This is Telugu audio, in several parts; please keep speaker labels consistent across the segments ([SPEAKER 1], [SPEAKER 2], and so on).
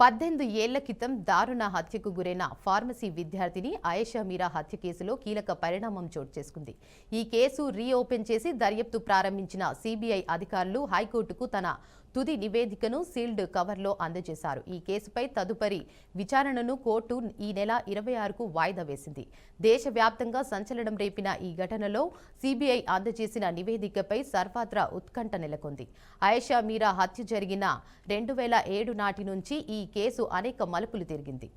[SPEAKER 1] 18 ఏళ్ల క్రితం దారుణ హత్యకు గురైన ఫార్మసీ విద్యార్థిని ఆయేషా మీరా హత్య కేసులో కీలక పరిణామం చోటు చేసుకుంది. ఈ కేసు రీఓపెన్ చేసి దర్యాప్తు ప్రారంభించిన సిబిఐ అధికారులు హైకోర్టుకు తన తుది నివేదికను సీల్డ్ కవర్లో అందజేశారు. ఈ కేసుపై తదుపరి విచారణను కోర్టు ఈ నెల 26కు వాయిదా వేసింది. దేశవ్యాప్తంగా సంచలనం రేపిన ఈ ఘటనలో సిబిఐ అందజేసిన నివేదికపై సర్వత్రా ఉత్కంఠ నెలకొంది. ఆయేషా మీరా హత్య జరిగిన 2007 నాటి నుంచి ఈ కేసు అనేక మలుపులు తిరిగింది.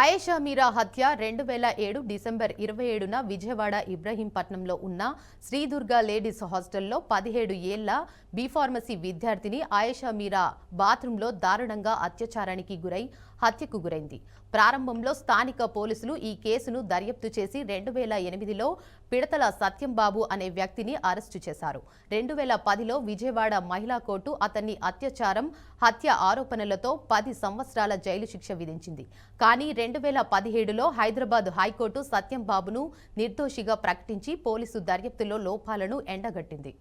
[SPEAKER 1] ఆయేషా మీరా హత్య 2007 డిసెంబర్ 27న విజయవాడ ఇబ్రహీంపట్నంలో ఉన్న శ్రీదుర్గ లేడీస్ హాస్టల్లో 17 ఏళ్ల బీఫార్మసీ విద్యార్థిని ఆయేషా మీరా బాత్రూంలో దారుణంగా అత్యాచారానికి గురై హత్యకు గురైంది. ప్రారంభంలో స్థానిక పోలీసులు ఈ కేసును దర్యాప్తు చేసి 2008లో పిడతల సత్యంబాబు అనే వ్యక్తిని అరెస్టు చేశారు. 2010లో విజయవాడ మహిళా కోర్టు అతన్ని అత్యాచారం, హత్య ఆరోపణలతో 10 సంవత్సరాల జైలు శిక్ష విధించింది. కానీ 2017లో హైదరాబాద్ హైకోర్టు సత్యంబాబును నిర్దోషిగా ప్రకటించి పోలీసు దర్యాప్తులో లోపాలను ఎండగట్టింది.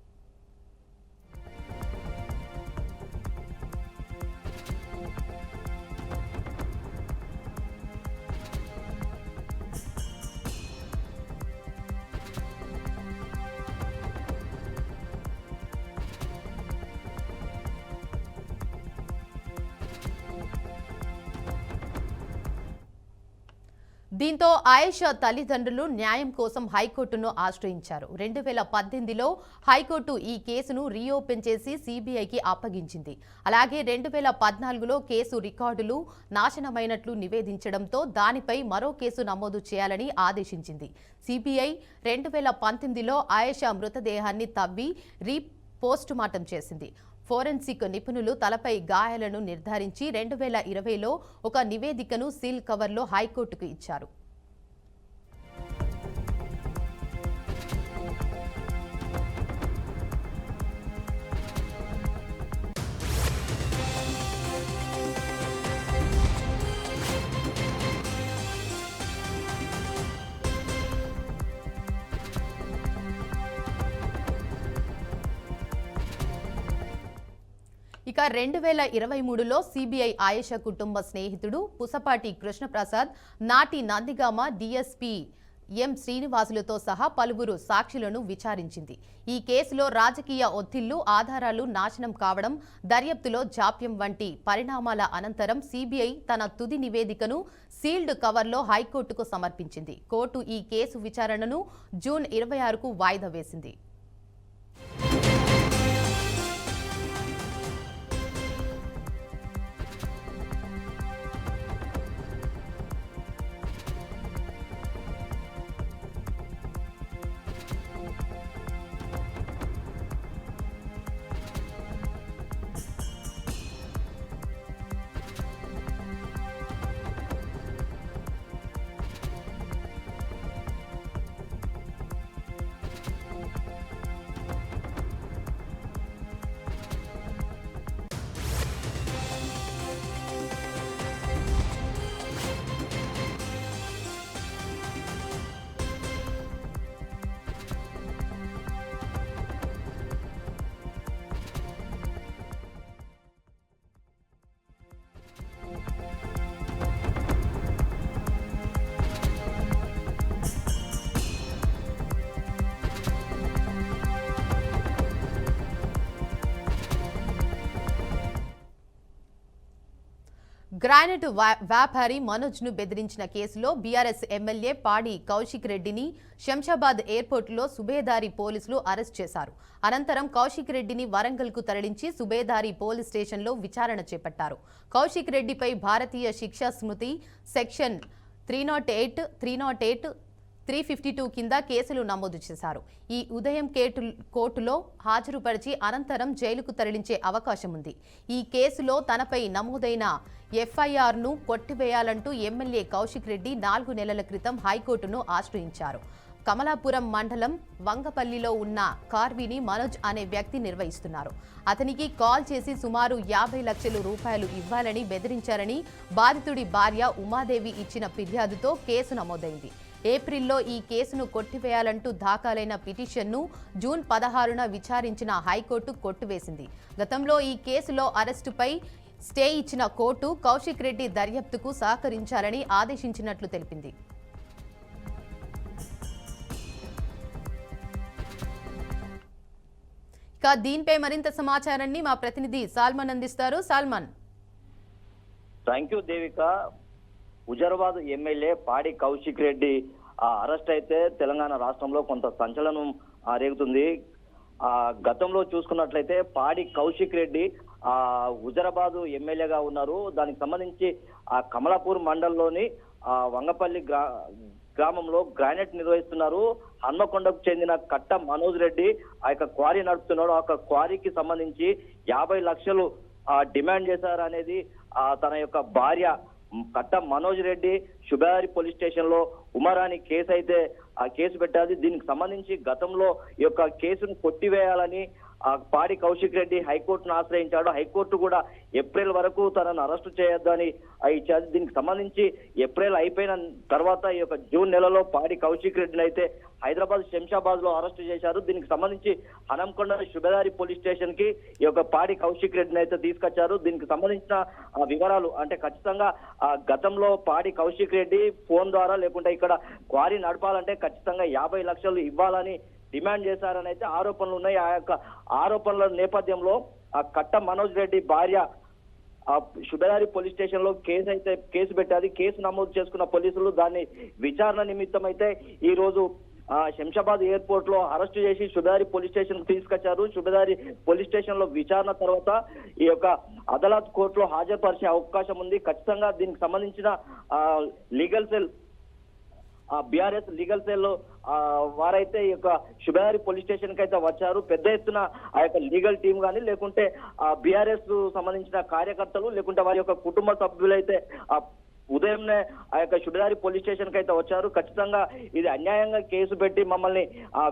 [SPEAKER 1] దీంతో ఆయేషా తల్లిదండ్రులు న్యాయం కోసం హైకోర్టును ఆశ్రయించారు. 2018లో హైకోర్టు ఈ కేసును రీఓపెన్ చేసి సిబిఐకి అప్పగించింది. అలాగే 2014లో కేసు రికార్డులు నాశనమైనట్లు నివేదించడంతో దానిపై మరో కేసు నమోదు చేయాలని ఆదేశించింది. సిబిఐ 2019లో ఆయేషా మృతదేహాన్ని తవ్వి పోస్టుమార్టం చేసింది. ఫోరెన్సిక్ నిపుణులు తలపై గాయాలను నిర్ధారించి 2020లో ఒక నివేదికను సీల్ కవర్లో హైకోర్టుకు ఇచ్చారు. ఇక 2023లో సిబిఐ ఆయేషా కుటుంబ స్నేహితుడు పుసపాటి కృష్ణప్రసాద్, నాటి నందిగామ డీఎస్పీ ఎం శ్రీనివాసులతో సహా పలువురు సాక్షులను విచారించింది. ఈ కేసులో రాజకీయ ఒత్తిళ్లు, ఆధారాలు నాశనం కావడం, దర్యాప్తులో జాప్యం వంటి పరిణామాల అనంతరం సిబిఐ తన తుది నివేదికను సీల్డ్ కవర్లో హైకోర్టుకు సమర్పించింది. కోర్టు ఈ కేసు విచారణను జూన్ 26కు వాయిదా వేసింది. గ్రానైట్ వ్యాపారి మనోజ్ను బెదిరించిన కేసులో బీఆర్ఎస్ ఎమ్మెల్యే పాడి కౌశిక్ రెడ్డిని శంషాబాద్ ఎయిర్పోర్టులో సుబేదారి పోలీసులు అరెస్ట్ చేశారు. అనంతరం కౌశిక్ రెడ్డిని వరంగల్కు తరలించి సుబేదారి పోలీస్ స్టేషన్లో విచారణ చేపట్టారు. కౌశిక్ రెడ్డిపై భారతీయ శిక్షా స్మృతి సెక్షన్ 308, 352 కింద కేసులు నమోదు చేశారు. ఈ ఉదయం కోర్టులో హాజరుపరిచి అనంతరం జైలుకు తరలించే అవకాశం ఉంది. ఈ కేసులో తనపై నమోదైన ఎఫ్ఐఆర్ను కొట్టివేయాలంటూ ఎమ్మెల్యే కౌశిక్ రెడ్డి 4 నెలల క్రితం హైకోర్టును ఆశ్రయించారు. కమలాపురం మండలం వంగపల్లిలో ఉన్న కార్విని మనోజ్ అనే వ్యక్తి నిర్వహిస్తున్నారు. అతనికి కాల్ చేసి సుమారు 50 లక్షల రూపాయలు ఇవ్వాలని బెదిరించారని బాధితుడి భార్య ఉమాదేవి ఇచ్చిన ఫిర్యాదుతో కేసు నమోదైంది. ఏప్రిల్లో ఈ కేసును కొట్టివేయాలంటూ దాఖలైన పిటిషన్ను జూన్ 16న విచారించిన హైకోర్టు కొట్టివేసింది. గతంలో ఈ కేసులో అరెస్టుపై స్టే ఇచ్చిన కోర్టు కౌశిక్ రెడ్డి దర్యాప్తుకు సహకరించాలని ఆదేశించినట్లు తెలిపింది. ఇక దీనిపై మరింత సమాచారాన్ని మా ప్రతినిధి సాల్మన్ అందిస్తారు. Salmon.
[SPEAKER 2] Thank you Devika. Huzurabad MLA Padi Kaushik Reddy arrest అయితే తెలంగాణ రాష్ట్రంలో కొంత సంచలనం రేగుతుంది. గతంలో చూసుకున్నట్లయితే పాడి కౌశిక్ రెడ్డి హుజరాబాద్ ఎమ్మెల్యేగా ఉన్నారు. దానికి సంబంధించి కమలాపూర్ మండలంలోని వంగపల్లి గ్రామంలో గ్రానైట్ నిర్వహిస్తున్నారు. హన్మకొండకు చెందిన కట్ట మనోజ్ రెడ్డి ఆ యొక్క క్వారీ నడుపుతున్నాడు. ఆ క్వారీకి సంబంధించి 50 లక్షలు డిమాండ్ చేశారనేది తన యొక్క భార్య కట్ట మనోజ్ రెడ్డి శుభారి పోలీస్ స్టేషన్ లో ఉమారాణి కేసు అయితే కేసు పెట్టాలి. దీనికి సంబంధించి గతంలో ఈ యొక్క కేసును కొట్టివేయాలని పాడి కౌశిక్ రెడ్డి హైకోర్టును ఆశ్రయించాడు. హైకోర్టు కూడా ఏప్రిల్ వరకు తనను అరెస్టు చేయొద్దని ఇచ్చారు. దీనికి సంబంధించి ఏప్రిల్ అయిపోయిన తర్వాత ఈ యొక్క జూన్ నెలలో పాడి కౌశిక్ రెడ్డిని అయితే హైదరాబాద్ శంషాబాద్ లో అరెస్టు చేశారు. దీనికి సంబంధించి హనంకొండ శుభదారి పోలీస్ స్టేషన్ కి ఈ యొక్క పాడి కౌశిక్ రెడ్డిని అయితే తీసుకొచ్చారు. దీనికి సంబంధించిన వివరాలు అంటే ఖచ్చితంగా గతంలో పాడి కౌశిక్ రెడ్డి ఫోన్ ద్వారా లేకుంటే ఇక్కడ క్వారీ నడపాలంటే ఖచ్చితంగా 50 లక్షలు ఇవ్వాలని డిమాండ్ చేశారని అయితే ఆరోపణలు ఉన్నాయి. ఆ యొక్క ఆరోపణల నేపథ్యంలో కట్ట మనోజ్ రెడ్డి భార్య శుభదారి పోలీస్ స్టేషన్ లో కేసు పెట్టారు. కేసు నమోదు చేసుకున్న పోలీసులు దాన్ని విచారణ నిమిత్తం అయితే ఈ రోజు శంషాబాద్ ఎయిర్పోర్ట్ లో అరెస్టు చేసి శుభదారి పోలీస్ స్టేషన్ కు తీసుకొచ్చారు. శుభదారి పోలీస్ స్టేషన్ లో విచారణ తర్వాత ఈ యొక్క అదాలత్ కోర్టులో హాజరుపరిచే అవకాశం ఉంది. ఖచ్చితంగా దీనికి సంబంధించిన legal cell BRS legal cell వారైతే ఈ యొక్క శుభదారి పోలీస్ స్టేషన్ కి అయితే వచ్చారు. పెద్ద ఎత్తున ఆ యొక్క లీగల్ టీం కానీ లేకుంటే బీఆర్ఎస్ సంబంధించిన కార్యకర్తలు లేకుంటే వారి యొక్క కుటుంబ సభ్యులైతే ఉదయంనే ఆ యొక్క శుభదారి పోలీస్ స్టేషన్ కి అయితే వచ్చారు. ఖచ్చితంగా ఇది అన్యాయంగా కేసు పెట్టి మమ్మల్ని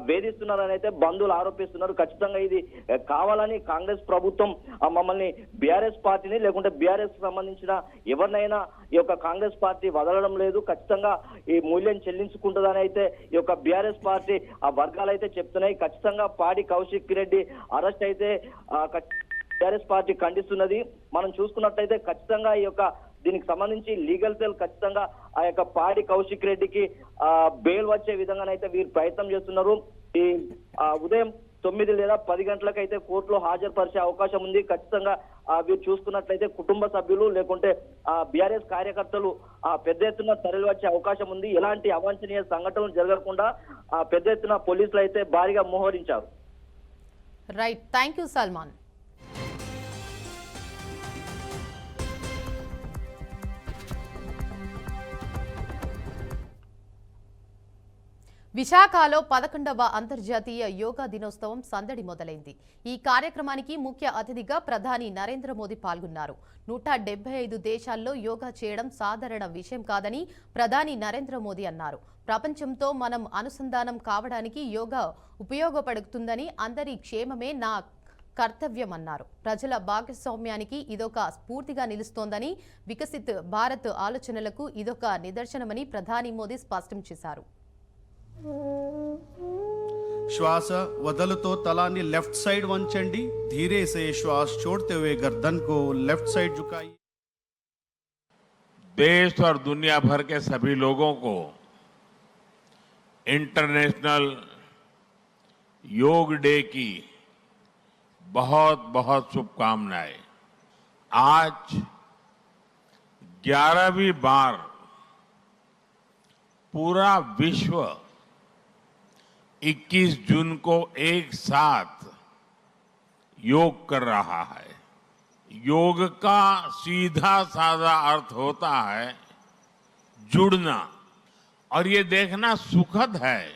[SPEAKER 2] వేధిస్తున్నారని అయితే బంధువులు ఆరోపిస్తున్నారు. ఖచ్చితంగా ఇది కావాలని కాంగ్రెస్ ప్రభుత్వం మమ్మల్ని బీఆర్ఎస్ పార్టీని లేకుంటే బీఆర్ఎస్ సంబంధించిన ఎవరినైనా ఈ యొక్క కాంగ్రెస్ పార్టీ వదలడం లేదు. ఖచ్చితంగా ఈ మూల్యం చెల్లించుకుంటుందని అయితే ఈ యొక్క బీఆర్ఎస్ పార్టీ వర్గాలు అయితే చెప్తున్నాయి. ఖచ్చితంగా పాడి కౌశిక్ రెడ్డి అరెస్ట్ అయితే బీఆర్ఎస్ పార్టీ ఖండిస్తున్నది. మనం చూసుకున్నట్లయితే ఖచ్చితంగా ఈ యొక్క దీనికి సంబంధించి లీగల్ సెల్ ఖచ్చితంగా ఆ యొక్క పాడి కౌశిక్ రెడ్డికి బెయిల్ వచ్చే విధంగానైతే వీరు ప్రయత్నం చేస్తున్నారు. ఈ ఉదయం 9 లేదా 10 గంటలకైతే కోర్టులో హాజరుపరిచే అవకాశం ఉంది. ఖచ్చితంగా వీరు చూసుకున్నట్లయితే కుటుంబ సభ్యులు లేకుంటే బీఆర్ఎస్ కార్యకర్తలు పెద్ద ఎత్తున తరలి వచ్చే అవకాశం ఉంది. ఎలాంటి అవాంఛనీయ సంఘటనలు జరగకుండా పెద్ద ఎత్తున పోలీసులు అయితే భారీగా మోహరించారు.
[SPEAKER 1] Right, thank you Salman. విశాఖలో 11వ అంతర్జాతీయ యోగా దినోత్సవం సందడి మొదలైంది. ఈ కార్యక్రమానికి ముఖ్య అతిథిగా ప్రధాని నరేంద్ర మోదీ పాల్గొన్నారు. 175 దేశాల్లో యోగా చేయడం సాధారణ విషయం కాదని ప్రధాని నరేంద్ర మోదీ అన్నారు. ప్రపంచంతో మనం అనుసంధానం కావడానికి యోగా ఉపయోగపడుతుందని, అందరి క్షేమమే నా కర్తవ్యమన్నారు. ప్రజల భాగస్వామ్యానికి ఇదొక స్ఫూర్తిగా నిలుస్తోందని, వికసిత్ భారత్ ఆలోచనలకు ఇదొక నిదర్శనమని ప్రధాని మోదీ స్పష్టం చేశారు.
[SPEAKER 3] श्वास वदलतो तलानी लेफ्ट साइड वंचंडी, धीरे से श्वास छोड़ते हुए गर्दन को लेफ्ट साइड झुकाइए।
[SPEAKER 4] देश और दुनिया भर के सभी लोगों को इंटरनेशनल योग डे की बहुत बहुत शुभकामनाएं। आज 11वीं बार पूरा विश्व 21 जून को एक साथ योग कर रहा है। योग का सीधा साधा अर्थ होता है जुड़ना, और ये देखना सुखद है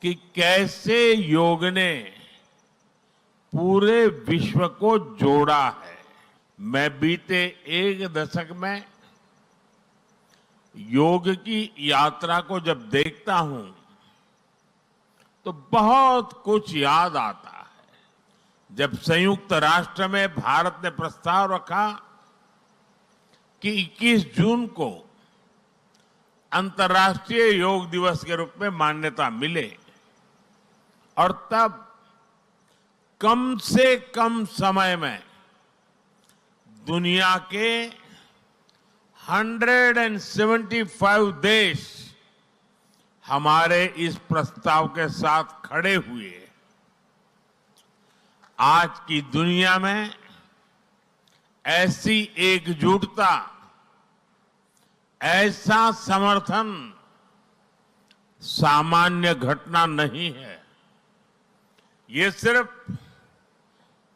[SPEAKER 4] कि कैसे योग ने पूरे विश्व को जोड़ा है। मैं बीते एक दशक में योग की यात्रा को जब देखता हूं तो बहुत कुछ याद आता है। जब संयुक्त राष्ट्र में भारत ने प्रस्ताव रखा कि 21 जून को अंतर्राष्ट्रीय योग दिवस के रूप में मान्यता मिले और तब कम से कम समय में दुनिया के 175 देश हमारे इस प्रस्ताव के साथ खड़े हुए। आज की दुनिया में ऐसी एकजुटता, ऐसा समर्थन सामान्य घटना नहीं है। ये सिर्फ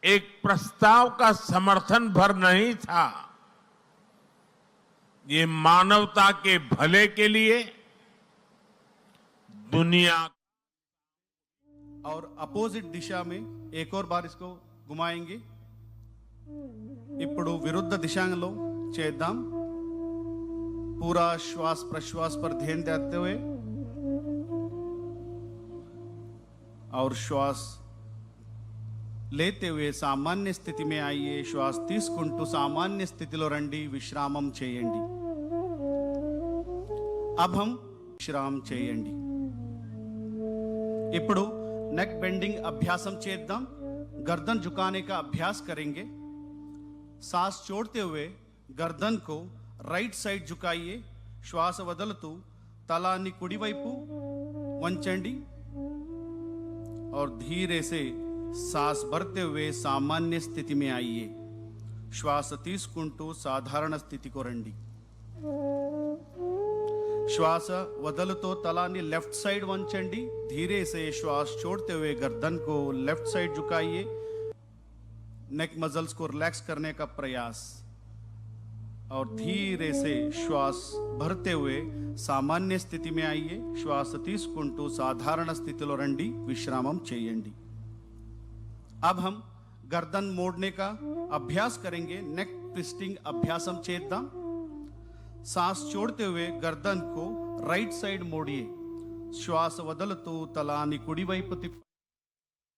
[SPEAKER 4] एक प्रस्ताव का समर्थन भर नहीं था, ये मानवता के भले के लिए दुनिया
[SPEAKER 3] और अपोजिट दिशा में एक और बार इसको घुमाएंगे। ఇప్పుడు విరుద్ధ దిశలో చేద్దాం। पूरा श्वास प्रश्वास पर ध्यान देते हुए और श्वास लेते हुए सामान्य स्थिति में आइए। श्वास తీసుకుంటూ सामान्य स्थितिలో రండి, విశ్రామం చేయండి। अब हम విశ్రామం చేయండి। ఇప్పుడు नेक बेंडिंग अभ्यासम చేద్దాం। गर्दन झुकाने का अभ्यास करेंगे। सांस छोड़ते हुए गर्दन को राइट साइड झुकाइए। श्वास వదులుతూ తలాన్ని కుడివైపు వంచండి और धीरे से सांस भरते हुए सामान्य स्थिति में आइए। श्वास తీసుకుంటూ సాధారణ స్థితికి రండి। श्वास వదులుతో తలాన్ని लेफ्ट साइड వంచండి। धीरे से श्वास छोड़ते हुए गर्दन को लेफ्ट साइड झुकाइए। नेक मसल्स को रिलैक्स करने का प्रयास और धीरे से श्वास भरते हुए सामान्य स्थिति में आइए। श्वास తీసుకుంటూ సాధారణ స్థితిలో రండి, విశ్రామం చేయండి। अब हम गर्दन मोड़ने का अभ्यास करेंगे। नेक ट्विस्टिंग अभ्यासम చేద్దాం। सांस छोड़ते हुए गर्दन को राइट साइड मोड़िए। श्वास వదులుతూ తలాన్ని కుడివైపు తిప్పండి।